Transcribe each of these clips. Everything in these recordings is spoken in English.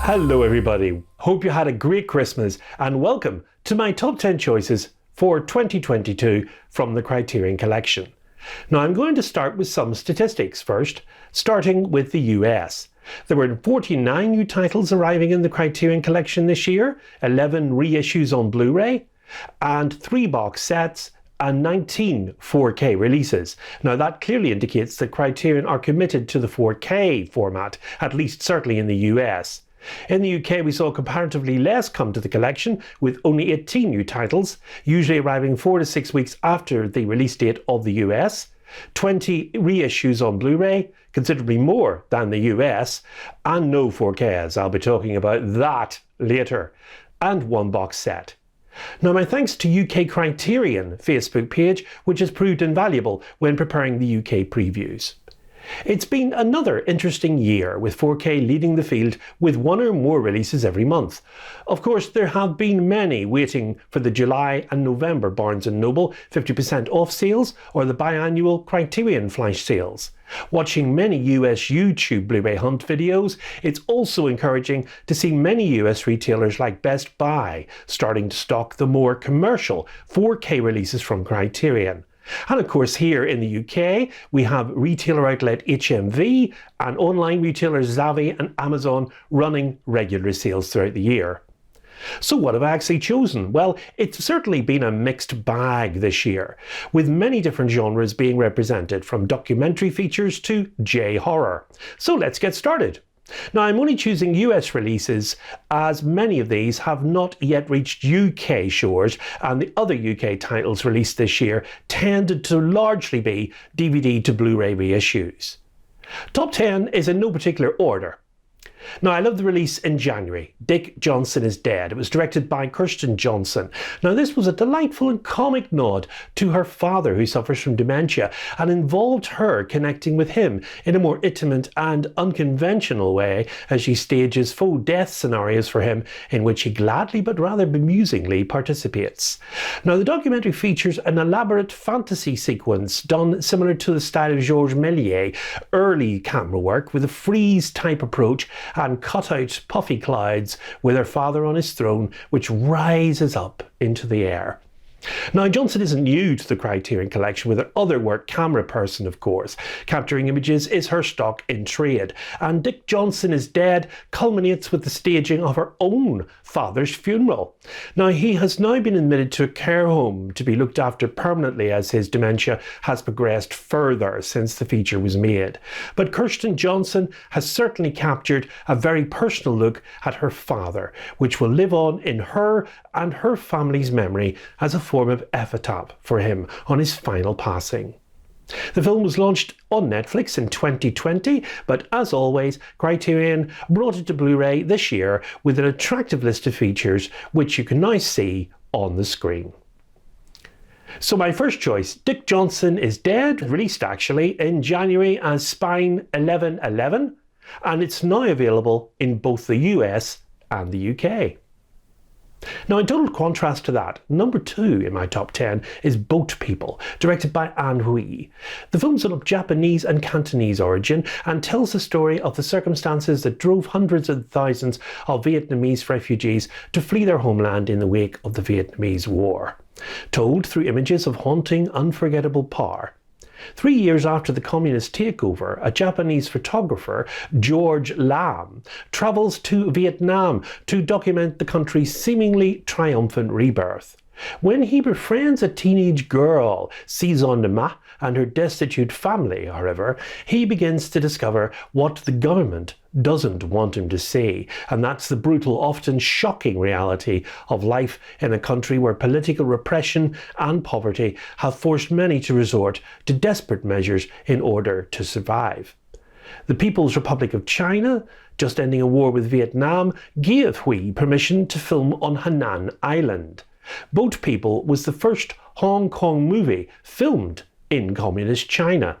Hello everybody, hope you had a great Christmas and welcome to my top 10 choices for 2022 from the Criterion Collection. Now I'm going to start with some statistics first, starting with the US. There were 49 new titles arriving in the Criterion Collection this year, 11 reissues on Blu-ray, and 3 box sets and 19 4K releases. Now that clearly indicates that Criterion are committed to the 4K format, at least certainly in the US. In the UK we saw comparatively less come to the collection, with only 18 new titles, usually arriving 4 to 6 weeks after the release date of the US, 20 reissues on Blu-ray, considerably more than the US, and no 4Ks, I'll be talking about that later, and 1 box set. Now my thanks to UK Criterion Facebook page, which has proved invaluable when preparing the UK previews. It's been another interesting year, with 4K leading the field with 1 or more releases every month. Of course, there have been many waiting for the July and November Barnes & Noble 50% off sales or the biannual Criterion flash sales. Watching many US YouTube Blu-ray hunt videos, it's also encouraging to see many US retailers like Best Buy starting to stock the more commercial 4K releases from Criterion. And of course here in the UK we have retailer outlet HMV and online retailers Zavvi and Amazon running regular sales throughout the year. So what have I actually chosen? Well, it's certainly been a mixed bag this year, with many different genres being represented, from documentary features to J-horror. So let's get started. Now I'm only choosing US releases as many of these have not yet reached UK shores, and the other UK titles released this year tended to largely be DVD to Blu-ray reissues. Top 10 is in no particular order. Now I love the release in January, Dick Johnson is Dead. It was directed by Kirsten Johnson. Now this was a delightful and comic nod to her father, who suffers from dementia, and involved her connecting with him in a more intimate and unconventional way as she stages faux death scenarios for him, in which he gladly but rather bemusingly participates. Now the documentary features an elaborate fantasy sequence done similar to the style of Georges Méliès early camera work, with a freeze type approach and cut out puffy clouds with her father on his throne, which rises up into the air. Now Johnson isn't new to the Criterion Collection with her other work, Camera Person of course. Capturing images is her stock in trade, and Dick Johnson is Dead culminates with the staging of her own father's funeral. Now he has now been admitted to a care home to be looked after permanently as his dementia has progressed further since the feature was made. But Kirsten Johnson has certainly captured a very personal look at her father, which will live on in her and her family's memory as a form of epitaph for him on his final passing. The film was launched on Netflix in 2020, but as always, Criterion brought it to Blu-ray this year with an attractive list of features, which you can now see on the screen. So my first choice, Dick Johnson is Dead, released actually in January as Spine 1111, and it's now available in both the US and the UK. Now in total contrast to that, number 2 in my top 10 is Boat People, directed by An Hui. The film's of Japanese and Cantonese origin and tells the story of the circumstances that drove hundreds of thousands of Vietnamese refugees to flee their homeland in the wake of the Vietnamese War. Told through images of haunting, unforgettable power. 3 years after the communist takeover, a Japanese photographer, George Lam, travels to Vietnam to document the country's seemingly triumphant rebirth. When he befriends a teenage girl, Season Ma, and her destitute family, however, he begins to discover what the government doesn't want him to see, and that's the brutal, often shocking reality of life in a country where political repression and poverty have forced many to resort to desperate measures in order to survive. The People's Republic of China, just ending a war with Vietnam, gave Hui permission to film on Hainan Island. Boat People was the first Hong Kong movie filmed in communist China.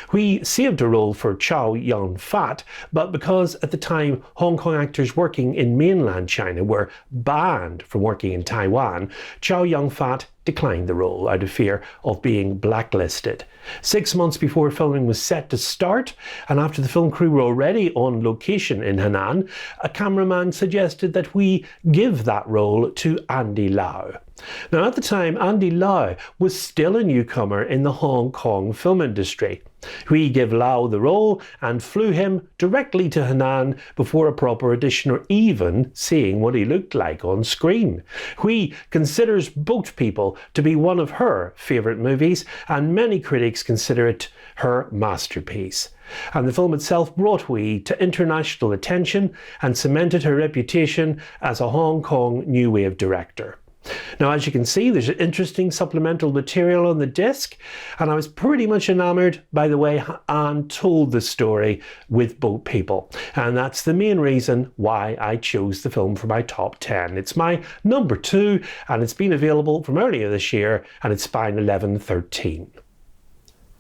Hui saved a role for Chow Yun-fat, but because at the time Hong Kong actors working in mainland China were banned from working in Taiwan, Chow Yun-fat declined the role out of fear of being blacklisted. 6 months before filming was set to start, and after the film crew were already on location in Henan, a cameraman suggested that we give that role to Andy Lau. Now, at the time, Andy Lau was still a newcomer in the Hong Kong film industry. We gave Lau the role and flew him directly to Henan before a proper audition or even seeing what he looked like on screen. Hui considers Boat People to be one of her favourite movies, and many critics consider it her masterpiece. And the film itself brought Hui to international attention and cemented her reputation as a Hong Kong new wave director. Now, as you can see, there's interesting supplemental material on the disc, and I was pretty much enamoured by the way Anne told the story with Boat People, and that's the main reason why I chose the film for my top 10. It's my number 2, and it's been available from earlier this year, and it's Spine 1113.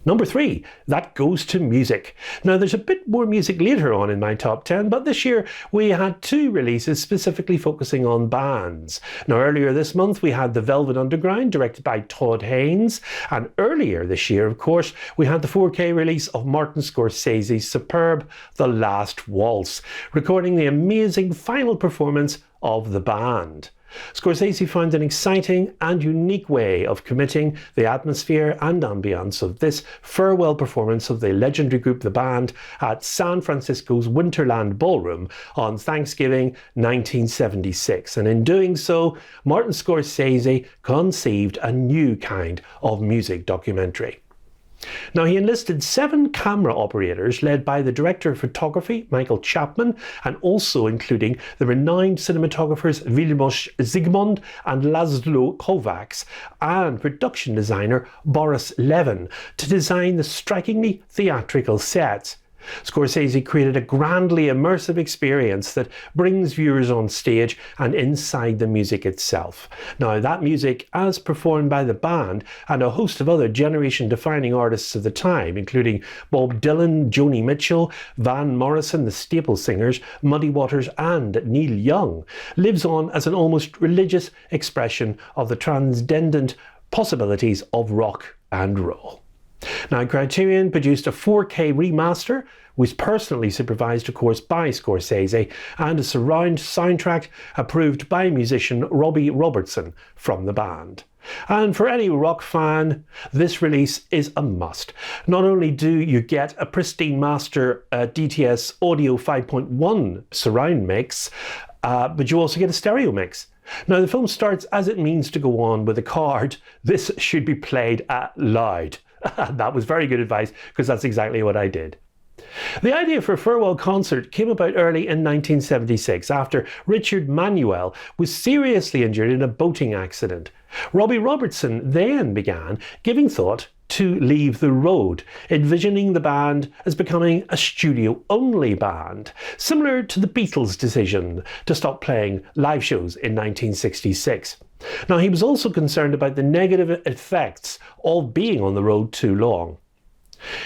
Number 3, that goes to music. Now, there's a bit more music later on in my top 10, but this year we had 2 releases specifically focusing on bands. Now, earlier this month we had The Velvet Underground, directed by Todd Haynes, and earlier this year, of course, we had the 4K release of Martin Scorsese's superb The Last Waltz, recording the amazing final performance of the band. Scorsese found an exciting and unique way of committing the atmosphere and ambience of this farewell performance of the legendary group The Band at San Francisco's Winterland Ballroom on Thanksgiving 1976. And in doing so, Martin Scorsese conceived a new kind of music documentary. Now, he enlisted 7 camera operators led by the director of photography, Michael Chapman, and also including the renowned cinematographers Vilmos Zsigmond and Laszlo Kovacs, and production designer Boris Levin to design the strikingly theatrical sets. Scorsese created a grandly immersive experience that brings viewers on stage and inside the music itself. Now, that music, as performed by the band and a host of other generation-defining artists of the time, including Bob Dylan, Joni Mitchell, Van Morrison, the Staple Singers, Muddy Waters and Neil Young, lives on as an almost religious expression of the transcendent possibilities of rock and roll. Now, Criterion produced a 4K remaster, was personally supervised, of course, by Scorsese, and a surround soundtrack approved by musician Robbie Robertson from the band. And for any rock fan, this release is a must. Not only do you get a pristine master DTS Audio 5.1 surround mix, but you also get a stereo mix. Now, the film starts as it means to go on with a card. This should be played loud. That was very good advice, because that's exactly what I did. The idea for a farewell concert came about early in 1976 after Richard Manuel was seriously injured in a boating accident. Robbie Robertson then began giving thought to Leave the Road, envisioning the band as becoming a studio-only band, similar to the Beatles' decision to stop playing live shows in 1966. Now, he was also concerned about the negative effects of being on the road too long.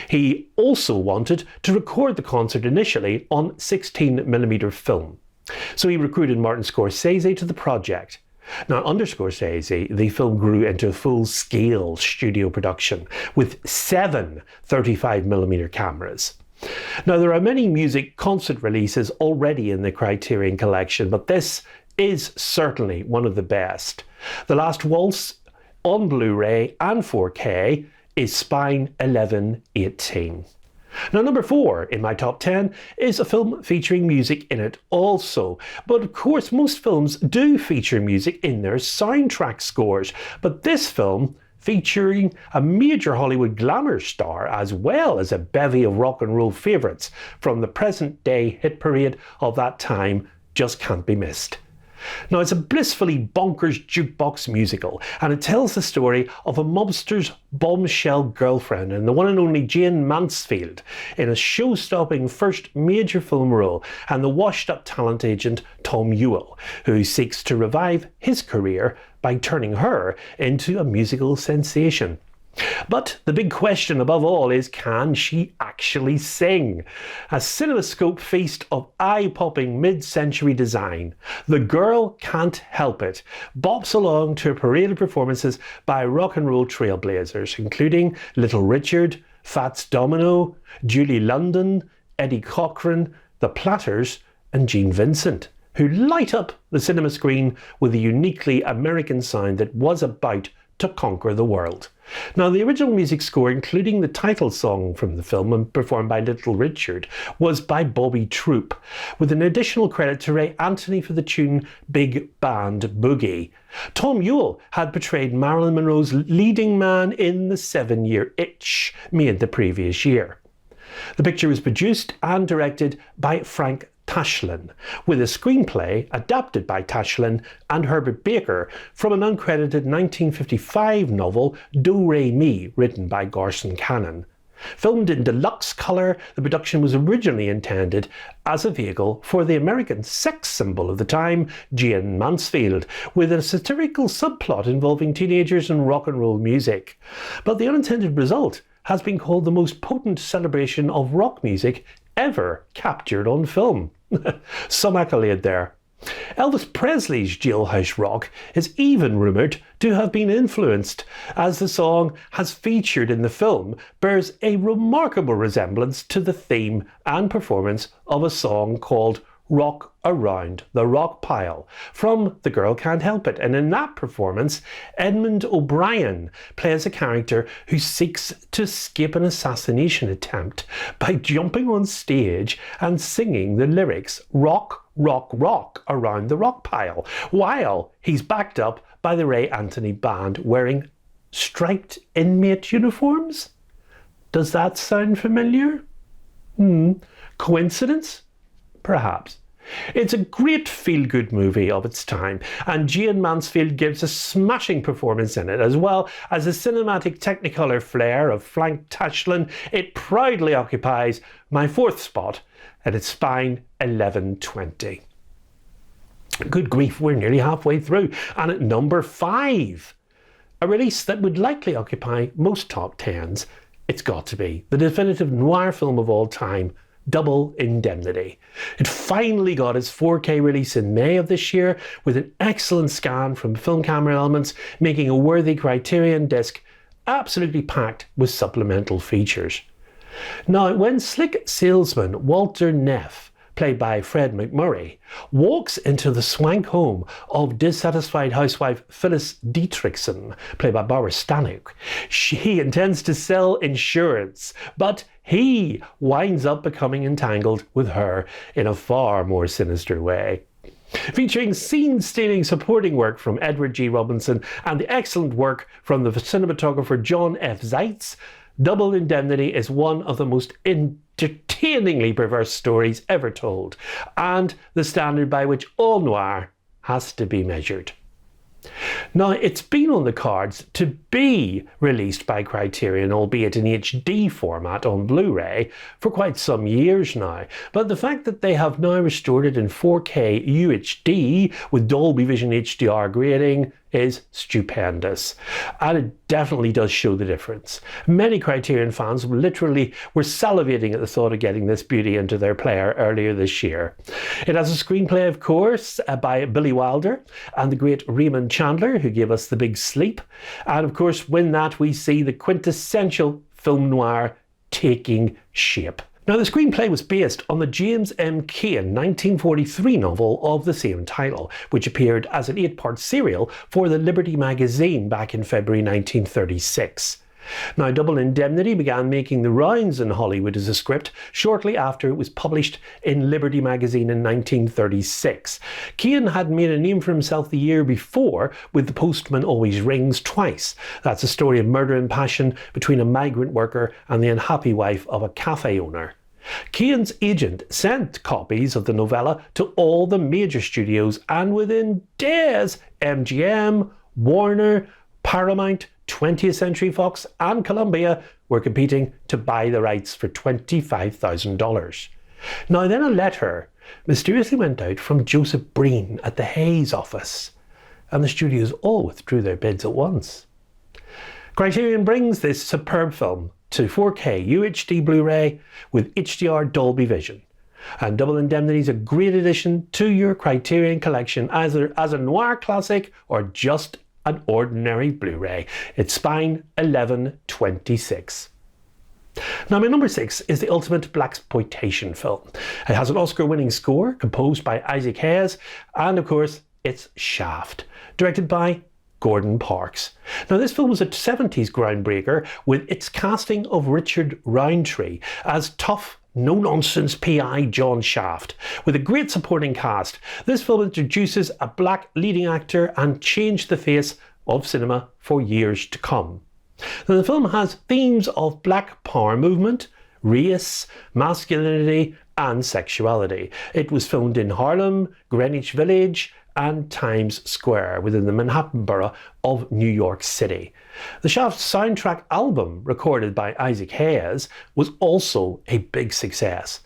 He also wanted to record the concert initially on 16mm film. So he recruited Martin Scorsese to the project. Now, under Scorsese, the film grew into a full-scale studio production with 7 35mm cameras. Now, there are many music concert releases already in the Criterion Collection, but this is certainly one of the best. The Last Waltz on Blu-ray and 4K is Spine 1118. Now, number 4 in my top 10 is a film featuring music in it also. But of course, most films do feature music in their soundtrack scores. But this film, featuring a major Hollywood glamour star as well as a bevy of rock and roll favourites from the present day hit parade of that time, just can't be missed. Now, it's a blissfully bonkers jukebox musical, and it tells the story of a mobster's bombshell girlfriend and the one and only Jane Mansfield in a show-stopping first major film role, and the washed-up talent agent Tom Ewell, who seeks to revive his career by turning her into a musical sensation. But the big question above all is, can she actually sing? A cinemascope feast of eye-popping mid-century design, The Girl Can't Help It bops along to a parade of performances by rock and roll trailblazers, including Little Richard, Fats Domino, Julie London, Eddie Cochran, The Platters, and Gene Vincent, who light up the cinema screen with a uniquely American sound that was about to conquer the world. Now, the original music score, including the title song from the film and performed by Little Richard, was by Bobby Troop, with an additional credit to Ray Anthony for the tune Big Band Boogie. Tom Ewell had portrayed Marilyn Monroe's leading man in The 7-Year Itch, made the previous year. The picture was produced and directed by Frank Tashlin, with a screenplay adapted by Tashlin and Herbert Baker from an uncredited 1955 novel Do Re Mi, written by Garson Kanin. Filmed in deluxe colour, the production was originally intended as a vehicle for the American sex symbol of the time, Jane Mansfield, with a satirical subplot involving teenagers and rock and roll music. But the unintended result has been called the most potent celebration of rock music ever captured on film. Some accolade there. Elvis Presley's Jailhouse Rock is even rumoured to have been influenced, as the song, has featured in the film, bears a remarkable resemblance to the theme and performance of a song called Rock Around the Rock Pile from The Girl Can't Help It. And in that performance, Edmund O'Brien plays a character who seeks to escape an assassination attempt by jumping on stage and singing the lyrics Rock, Rock, Rock Around the Rock Pile, while he's backed up by the Ray Anthony Band wearing striped inmate uniforms. Does that sound familiar? Coincidence? Perhaps. It's a great feel-good movie of its time, and Jane Mansfield gives a smashing performance in it, as well as the cinematic technicolor flair of Frank Tashlin. It proudly occupies my 4th spot at its fine 11:20. Good grief, we're nearly halfway through, and at number 5, a release that would likely occupy most top 10s, it's got to be the definitive noir film of all time, Double Indemnity. It finally got its 4K release in May of this year, with an excellent scan from Film Camera Elements, making a worthy Criterion disc, absolutely packed with supplemental features. Now, when slick salesman Walter Neff, played by Fred McMurray, walks into the swank home of dissatisfied housewife Phyllis Dietrichson, played by Barbara Stanwyck, she intends to sell insurance, but he winds up becoming entangled with her in a far more sinister way. Featuring scene-stealing supporting work from Edward G. Robinson and the excellent work from the cinematographer John F. Zeitz, Double Indemnity is one of the most entertainingly perverse stories ever told, and the standard by which all noir has to be measured. Now, it's been on the cards to be released by Criterion, albeit in HD format on Blu-ray, for quite some years now, but the fact that they have now restored it in 4K UHD with Dolby Vision HDR grading is stupendous, and it definitely does show the difference. Many Criterion fans literally were salivating at the thought of getting this beauty into their player earlier this year. It has a screenplay, of course, by Billy Wilder and the great Raymond Chandler, who gave us The Big Sleep, and of course when that we see the quintessential film noir taking shape. Now, the screenplay was based on the James M. Cain 1943 novel of the same title, which appeared as an 8-part serial for the Liberty magazine back in February 1936. Now, Double Indemnity began making the rounds in Hollywood as a script shortly after it was published in Liberty magazine in 1936. Cain had made a name for himself the year before with The Postman Always Rings Twice. That's a story of murder and passion between a migrant worker and the unhappy wife of a cafe owner. Cain's agent sent copies of the novella to all the major studios, and within days, MGM, Warner, Paramount, 20th Century Fox and Columbia were competing to buy the rights for $25,000. Now, then a letter mysteriously went out from Joseph Breen at the Hayes office, and the studios all withdrew their bids at once. Criterion brings this superb film to 4K UHD Blu-ray with HDR Dolby Vision. And Double Indemnity is a great addition to your Criterion collection, either as a noir classic or just an ordinary Blu-ray. It's Spine 1126. Now my number 6 is the ultimate blaxploitation film. It has an Oscar-winning score composed by Isaac Hayes, and of course it's Shaft, directed by Gordon Parks. Now this film was a 70s groundbreaker with its casting of Richard Roundtree as tough, no-nonsense PI John Shaft. With a great supporting cast, this film introduces a black leading actor and changed the face of cinema for years to come. Now, the film has themes of black power movement, race, masculinity and sexuality. It was filmed in Harlem, Greenwich Village and Times Square within the Manhattan borough of New York City. The Shaft soundtrack album, recorded by Isaac Hayes, was also a big success.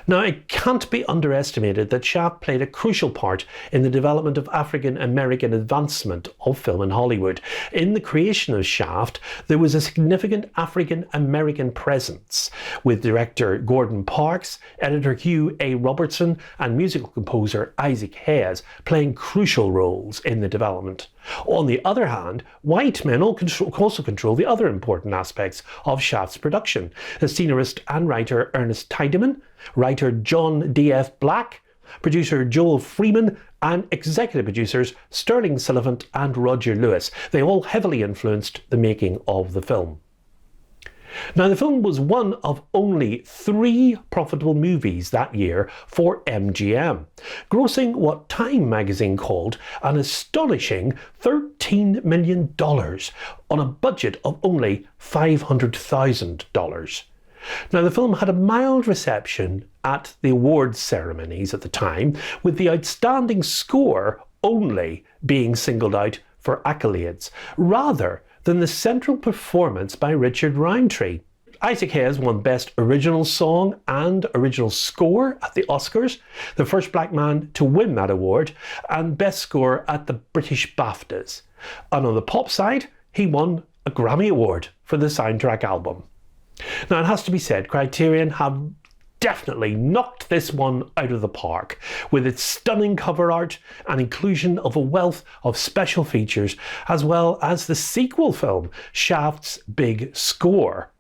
Now, it can't be underestimated that Shaft played a crucial part in the development of African American advancement of film in Hollywood. In the creation of Shaft, there was a significant African American presence, with director Gordon Parks, editor Hugh A. Robertson, and musical composer Isaac Hayes playing crucial roles in the development. On the other hand, white men also control the other important aspects of Shaft's production. The scenarist and writer Ernest Tiedemann, writer John D.F. Black, producer Joel Freeman, and executive producers Sterling Sullivan and Roger Lewis. They all heavily influenced the making of the film. Now, the film was one of only 3 profitable movies that year for MGM, grossing what Time magazine called an astonishing $13 million on a budget of only $500,000. Now, the film had a mild reception at the awards ceremonies at the time, with the outstanding score only being singled out for accolades, rather than the central performance by Richard Roundtree. Isaac Hayes won Best Original Song and Original Score at the Oscars, the first black man to win that award, and Best Score at the British BAFTAs. And on the pop side, he won a Grammy Award for the soundtrack album. Now, it has to be said, Criterion have definitely knocked this one out of the park with its stunning cover art and inclusion of a wealth of special features, as well as the sequel film, Shaft's Big Score.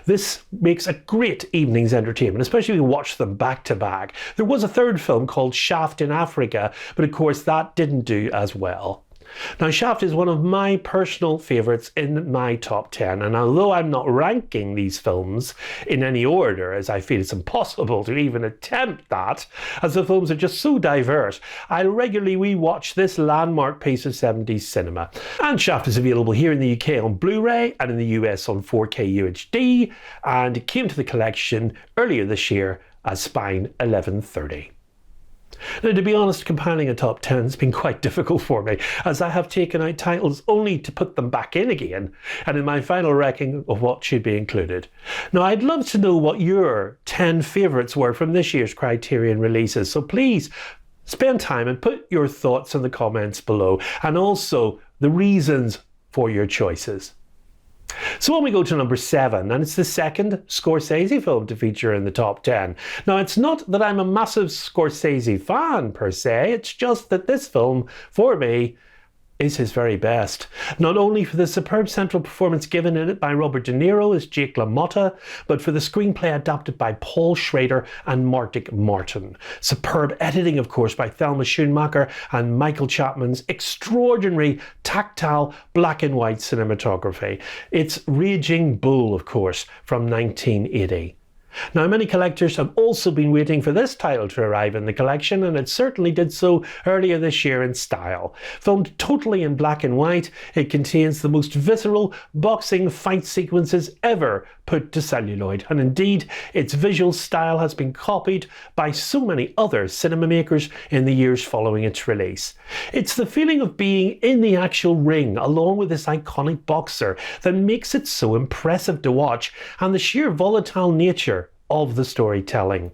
This makes a great evening's entertainment, especially if you watch them back to back. There was a third film called Shaft in Africa, but of course that didn't do as well. Now, Shaft is one of my personal favourites in my top 10, and although I'm not ranking these films in any order, as I feel it's impossible to even attempt that, as the films are just so diverse, I regularly rewatch this landmark piece of 70s cinema. And Shaft is available here in the UK on Blu-ray and in the US on 4K UHD, and it came to the collection earlier this year as Spine 1130. Now, to be honest, compiling a top 10 has been quite difficult for me, as I have taken out titles only to put them back in again, and in my final ranking of what should be included. Now, I'd love to know what your 10 favourites were from this year's Criterion releases, so please spend time and put your thoughts in the comments below, and also the reasons for your choices. So on we go to number 7, and it's the second Scorsese film to feature in the top 10. Now, it's not that I'm a massive Scorsese fan per se, it's just that this film, for me, is his very best. Not only for the superb central performance given in it by Robert De Niro as Jake LaMotta, but for the screenplay adapted by Paul Schrader and Martic Martin. Superb editing, of course, by Thelma Schoonmaker and Michael Chapman's extraordinary tactile black and white cinematography. It's Raging Bull, of course, from 1980. Now, many collectors have also been waiting for this title to arrive in the collection, and it certainly did so earlier this year in style. Filmed totally in black and white, it contains the most visceral boxing fight sequences ever put to celluloid, and indeed its visual style has been copied by so many other cinema makers in the years following its release. It's the feeling of being in the actual ring along with this iconic boxer that makes it so impressive to watch, and the sheer volatile nature of the storytelling.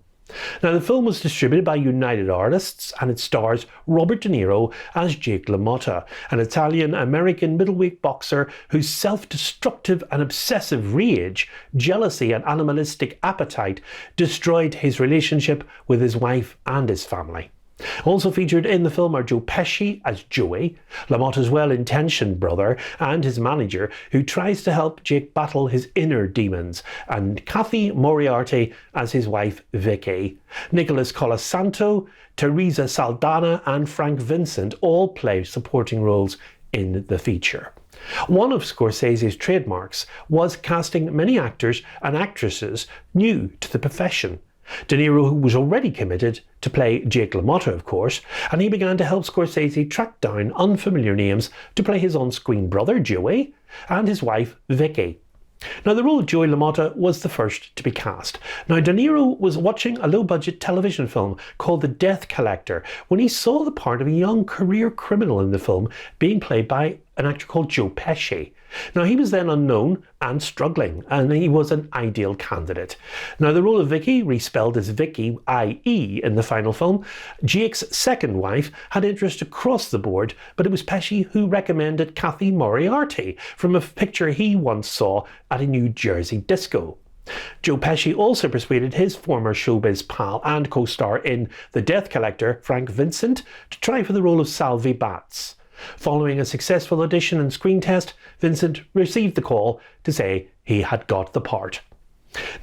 Now, the film was distributed by United Artists and it stars Robert De Niro as Jake LaMotta, an Italian-American middleweight boxer whose self-destructive and obsessive rage, jealousy and animalistic appetite destroyed his relationship with his wife and his family. Also featured in the film are Joe Pesci as Joey, LaMotta's well-intentioned brother, and his manager, who tries to help Jake battle his inner demons, and Kathy Moriarty as his wife Vicky. Nicholas Colasanto, Teresa Saldana, and Frank Vincent all play supporting roles in the feature. One of Scorsese's trademarks was casting many actors and actresses new to the profession. De Niro was already committed to play Jake LaMotta, of course, and he began to help Scorsese track down unfamiliar names to play his on-screen brother Joey and his wife Vicky. Now, the role of Joey LaMotta was the first to be cast. Now, De Niro was watching a low-budget television film called The Death Collector when he saw the part of a young career criminal in the film being played by an actor called Joe Pesci. Now, he was then unknown and struggling, and he was an ideal candidate. Now, the role of Vicky, respelled as Vicky, I.E. in the final film, Jake's second wife, had interest across the board, but it was Pesci who recommended Kathy Moriarty from a picture he once saw at a New Jersey disco. Joe Pesci also persuaded his former showbiz pal and co-star in The Death Collector, Frank Vincent, to try for the role of Salvi Batts. Following a successful audition and screen test, Vincent received the call to say he had got the part.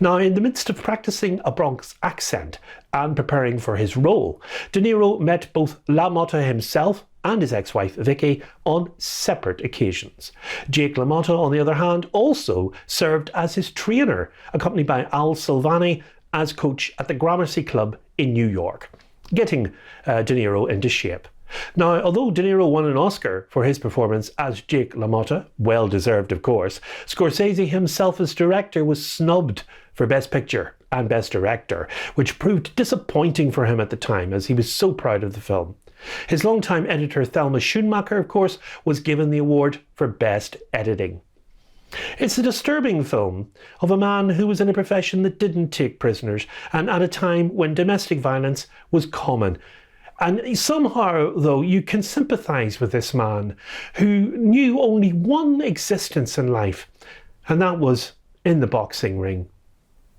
Now, in the midst of practicing a Bronx accent and preparing for his role, De Niro met both LaMotta himself and his ex-wife Vicky on separate occasions. Jake LaMotta, on the other hand, also served as his trainer, accompanied by Al Silvani as coach at the Gramercy Club in New York, getting De Niro into shape. Now, although De Niro won an Oscar for his performance as Jake LaMotta, well deserved of course, Scorsese himself as director was snubbed for Best Picture and Best Director, which proved disappointing for him at the time as he was so proud of the film. His longtime editor Thelma Schoonmaker, of course, was given the award for Best Editing. It's a disturbing film of a man who was in a profession that didn't take prisoners and at a time when domestic violence was common. And somehow, though, you can sympathise with this man who knew only one existence in life, and that was in the boxing ring.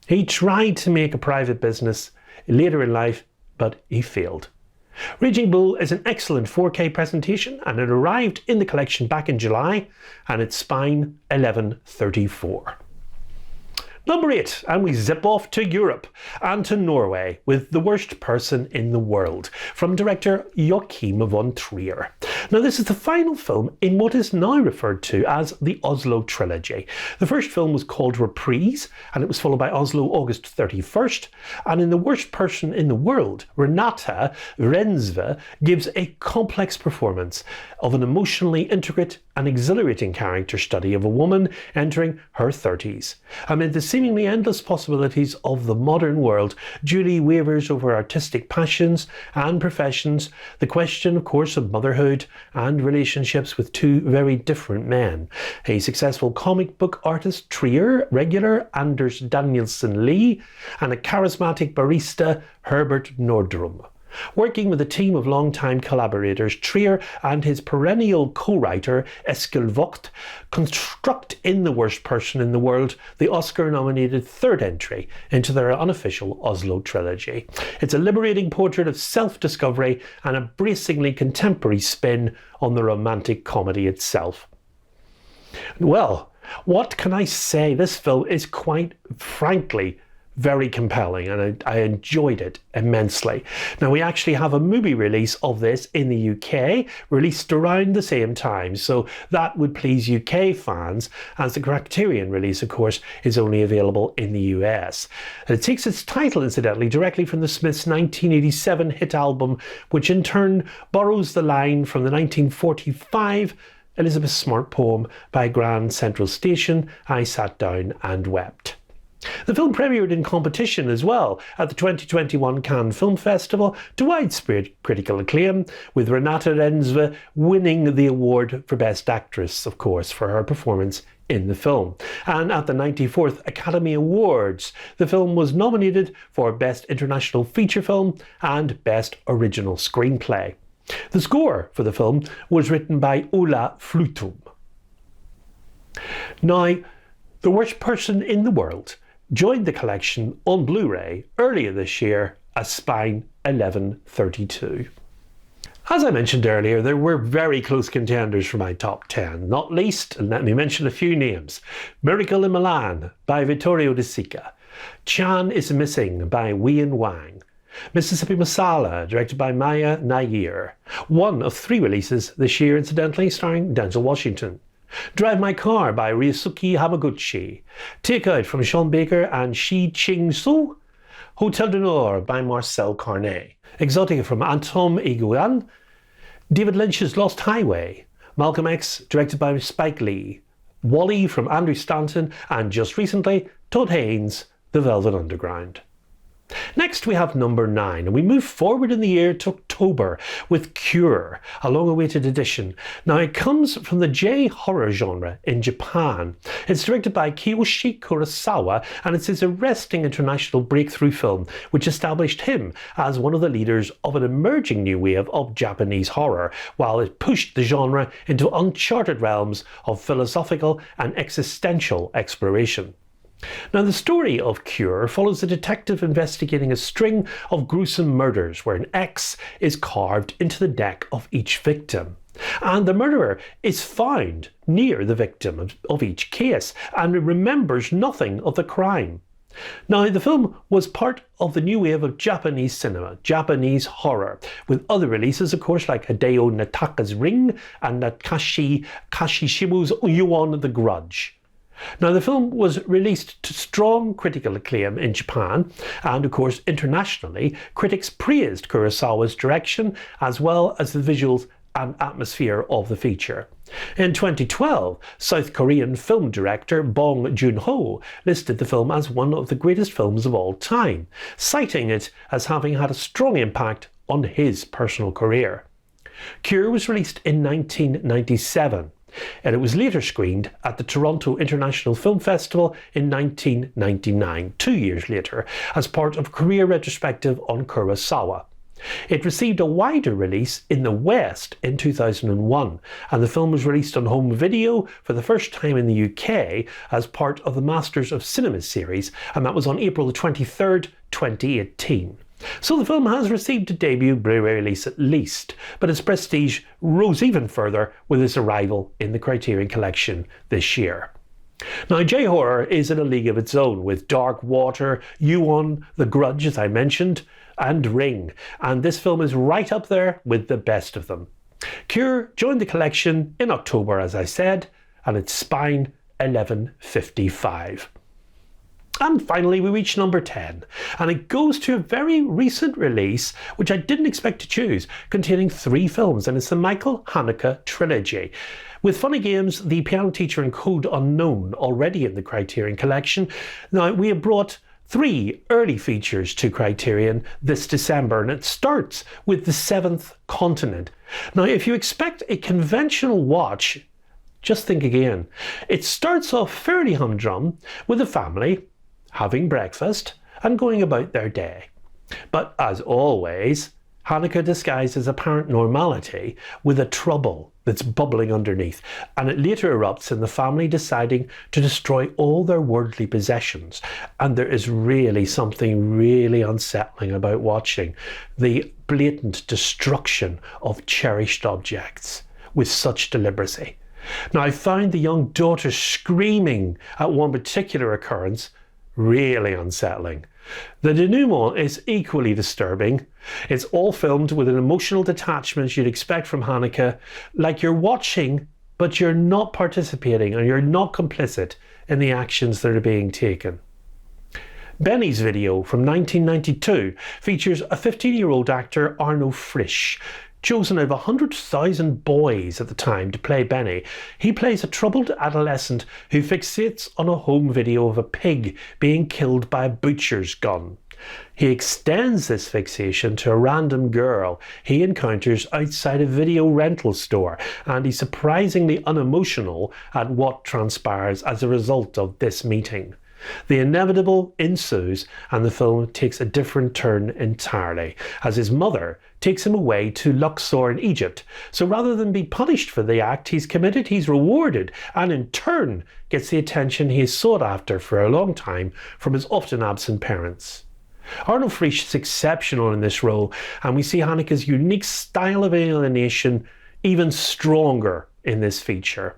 He tried to make a private business later in life, but he failed. Raging Bull is an excellent 4K presentation, and it arrived in the collection back in July, and it's spine 1134. Number 8, and we zip off to Europe and to Norway with The Worst Person in the World from director Joachim von Trier. Now, this is the final film in what is now referred to as the Oslo trilogy. The first film was called Reprise, and it was followed by Oslo August 31st, and in The Worst Person in the World, Renate Reinsve gives a complex performance of an emotionally intricate and exhilarating character study of a woman entering her 30s. Amid the seemingly endless possibilities of the modern world, Julie wavers over artistic passions and professions, the question, of course, of motherhood and relationships with two very different men. A successful comic book artist, Trier regular Anders Danielsen Lee, and a charismatic barista, Herbert Nordrum. Working with a team of long-time collaborators, Trier and his perennial co-writer Eskil Vogt construct in The Worst Person in the World the Oscar-nominated third entry into their unofficial Oslo trilogy. It's a liberating portrait of self-discovery and a bracingly contemporary spin on the romantic comedy itself. Well, what can I say? This film is quite frankly very compelling, and I enjoyed it immensely. Now, we actually have a movie release of this in the UK, released around the same time, so that would please UK fans, as the Criterion release, of course, is only available in the US. And it takes its title, incidentally, directly from the Smiths' 1987 hit album, which in turn borrows the line from the 1945 Elizabeth Smart poem by Grand Central Station, I Sat Down and Wept. The film premiered in competition as well at the 2021 Cannes Film Festival to widespread critical acclaim, with Renate Reinsve winning the award for Best Actress, of course, for her performance in the film. And at the 94th Academy Awards, the film was nominated for Best International Feature Film and Best Original Screenplay. The score for the film was written by Ola Flutum. Now, The Worst Person in the World joined the collection on Blu-ray earlier this year as Spine 1132. As I mentioned earlier, there were very close contenders for my top 10, not least, and let me mention a few names: Miracle in Milan by Vittorio De Sica, Chan is Missing by Wien Wang, Mississippi Masala, directed by Maya Nair, one of 3 releases this year incidentally starring Denzel Washington, Drive My Car by Ryusuke Hamaguchi, Takeout from Sean Baker and Shi Ching-soo, Hotel du Nord by Marcel Carnet, Exotica from Anton Iguan, David Lynch's Lost Highway, Malcolm X, directed by Spike Lee, Wall-E from Andrew Stanton, and just recently, Todd Haynes' The Velvet Underground. Next we have number 9, and we move forward in the year to October with Cure, a long-awaited edition. Now it comes from the J-horror genre in Japan. It's directed by Kiyoshi Kurosawa, and it's his arresting international breakthrough film, which established him as one of the leaders of an emerging new wave of Japanese horror, while it pushed the genre into uncharted realms of philosophical and existential exploration. Now, the story of Cure follows a detective investigating a string of gruesome murders where an X is carved into the neck of each victim. And the murderer is found near the victim of each case and remembers nothing of the crime. Now, the film was part of the new wave of Japanese cinema, Japanese horror, with other releases, of course, like Hideo Nataka's Ring and Takashi Kashishimu's Yuon the Grudge. Now, the film was released to strong critical acclaim in Japan, and of course internationally, critics praised Kurosawa's direction as well as the visuals and atmosphere of the feature. In 2012, South Korean film director Bong Joon-ho listed the film as one of the greatest films of all time, citing it as having had a strong impact on his personal career. Cure was released in 1997. And it was later screened at the Toronto International Film Festival in 1999, 2 years later, as part of a career retrospective on Kurosawa. It received a wider release in the West in 2001, and the film was released on home video for the first time in the UK as part of the Masters of Cinema series, and that was on April the 23rd, 2018. So the film has received a debut Blu-ray release at least, but its prestige rose even further with its arrival in the Criterion Collection this year. Now, J-horror is in a league of its own, with Dark Water, Yuon, The Grudge, as I mentioned, and Ring, and this film is right up there with the best of them. Cure joined the collection in October, as I said, and it's Spine 1155. And finally we reach number 10, and it goes to a very recent release which I didn't expect to choose, containing 3 films, and it's the Michael Haneke trilogy. With Funny Games, The Piano Teacher and Code Unknown already in the Criterion Collection, now we have brought 3 early features to Criterion this December, and it starts with The Seventh Continent. Now, if you expect a conventional watch, just think again. It starts off fairly humdrum with a family having breakfast and going about their day. But as always, Haneke disguises apparent normality with a trouble that's bubbling underneath, and it later erupts in the family deciding to destroy all their worldly possessions. And there is really something really unsettling about watching the blatant destruction of cherished objects with such deliberacy. Now, I found the young daughter screaming at one particular occurrence really unsettling. The denouement is equally disturbing. It's all filmed with an emotional detachment you'd expect from Haneke, like you're watching but you're not participating and you're not complicit in the actions that are being taken. Benny's Video from 1992 features a 15-year-old actor, Arno Frisch, Chosen out of 100,000 boys at the time to play Benny, he plays a troubled adolescent who fixates on a home video of a pig being killed by a butcher's gun. He extends this fixation to a random girl he encounters outside a video rental store, and he's surprisingly unemotional at what transpires as a result of this meeting. The inevitable ensues, and the film takes a different turn entirely, as his mother takes him away to Luxor in Egypt. So rather than be punished for the act he's committed, he's rewarded, and in turn gets the attention he has sought after for a long time from his often absent parents. Arnold Frisch is exceptional in this role, and we see Haneke's unique style of alienation even stronger in this feature.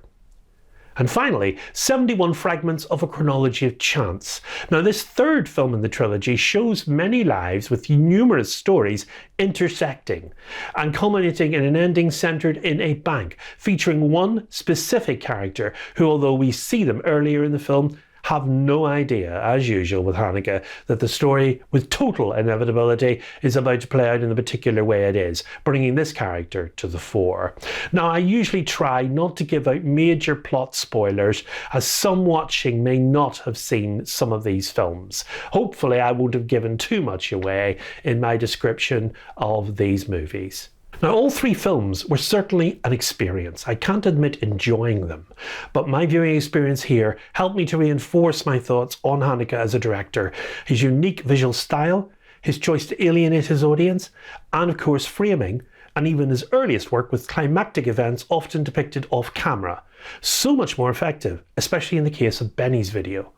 And finally, 71 Fragments of a Chronology of Chance. Now, this third film in the trilogy shows many lives with numerous stories intersecting and culminating in an ending centred in a bank, featuring one specific character who, although we see them earlier in the film, have no idea, as usual with Haneke, that the story, with total inevitability, is about to play out in the particular way it is, bringing this character to the fore. Now, I usually try not to give out major plot spoilers, as some watching may not have seen some of these films. Hopefully, I won't have given too much away in my description of these movies. Now, all three films were certainly an experience. I can't admit enjoying them, but my viewing experience here helped me to reinforce my thoughts on Haneke as a director, his unique visual style, his choice to alienate his audience, and of course framing, and even his earliest work with climactic events often depicted off camera. So much more effective, especially in the case of Benny's video.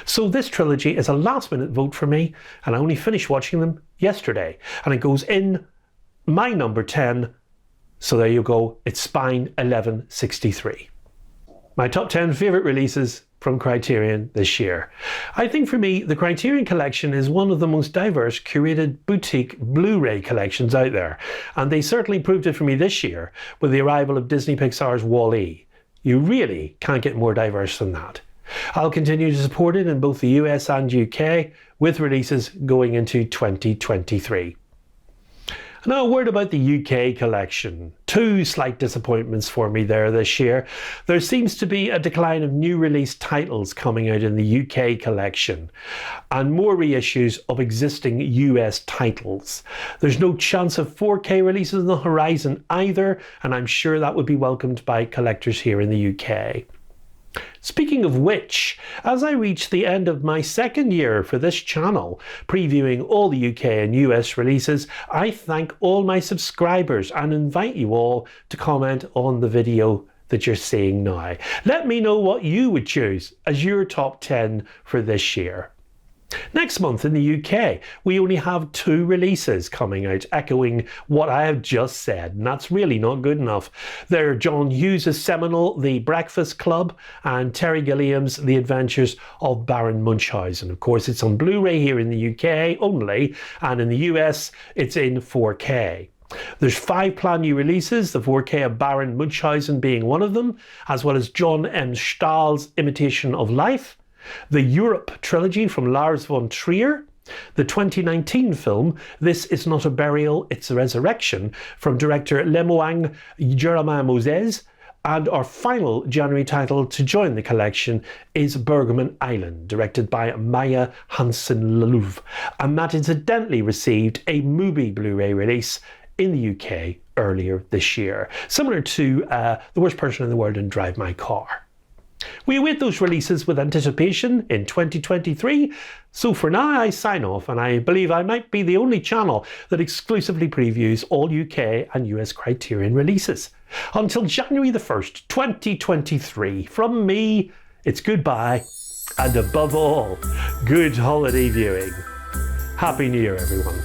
So this trilogy is a last minute vote for me, and I only finished watching them yesterday, and it goes in my number 10, so there you go, it's Spine 1163. My top 10 favourite releases from Criterion this year. I think for me, the Criterion Collection is one of the most diverse, curated boutique Blu-ray collections out there, and they certainly proved it for me this year with the arrival of Disney Pixar's Wall-E. You really can't get more diverse than that. I'll continue to support it in both the US and UK, with releases going into 2023. Now, a word about the UK collection. Two slight disappointments for me there this year. There seems to be a decline of new release titles coming out in the UK collection, and more reissues of existing US titles. There's no chance of 4K releases on the horizon either, and I'm sure that would be welcomed by collectors here in the UK. Speaking of which, as I reach the end of my second year for this channel, previewing all the UK and US releases, I thank all my subscribers and invite you all to comment on the video that you're seeing now. Let me know what you would choose as your top 10 for this year. Next month in the UK, we only have 2 releases coming out, echoing what I have just said, and that's really not good enough. They're John Hughes' seminal The Breakfast Club and Terry Gilliam's The Adventures of Baron Munchausen. Of course, it's on Blu-ray here in the UK only, and in the US, it's in 4K. There's 5 planned new releases, the 4K of Baron Munchausen being one of them, as well as John M. Stahl's Imitation of Life, the Europe trilogy from Lars von Trier, the 2019 film This Is Not a Burial, It's a Resurrection from director Lemoang Jeremiah Moses, and our final January title to join the collection is Bergman Island, directed by Maya Hansen-Louv, and that incidentally received a Mubi Blu-ray release in the UK earlier this year, similar to The Worst Person in the World and Drive My Car. We await those releases with anticipation in 2023, so for now I sign off, and I believe I might be the only channel that exclusively previews all UK and US Criterion releases. Until January the 1st, 2023, from me, it's goodbye, and above all, good holiday viewing. Happy New Year, everyone.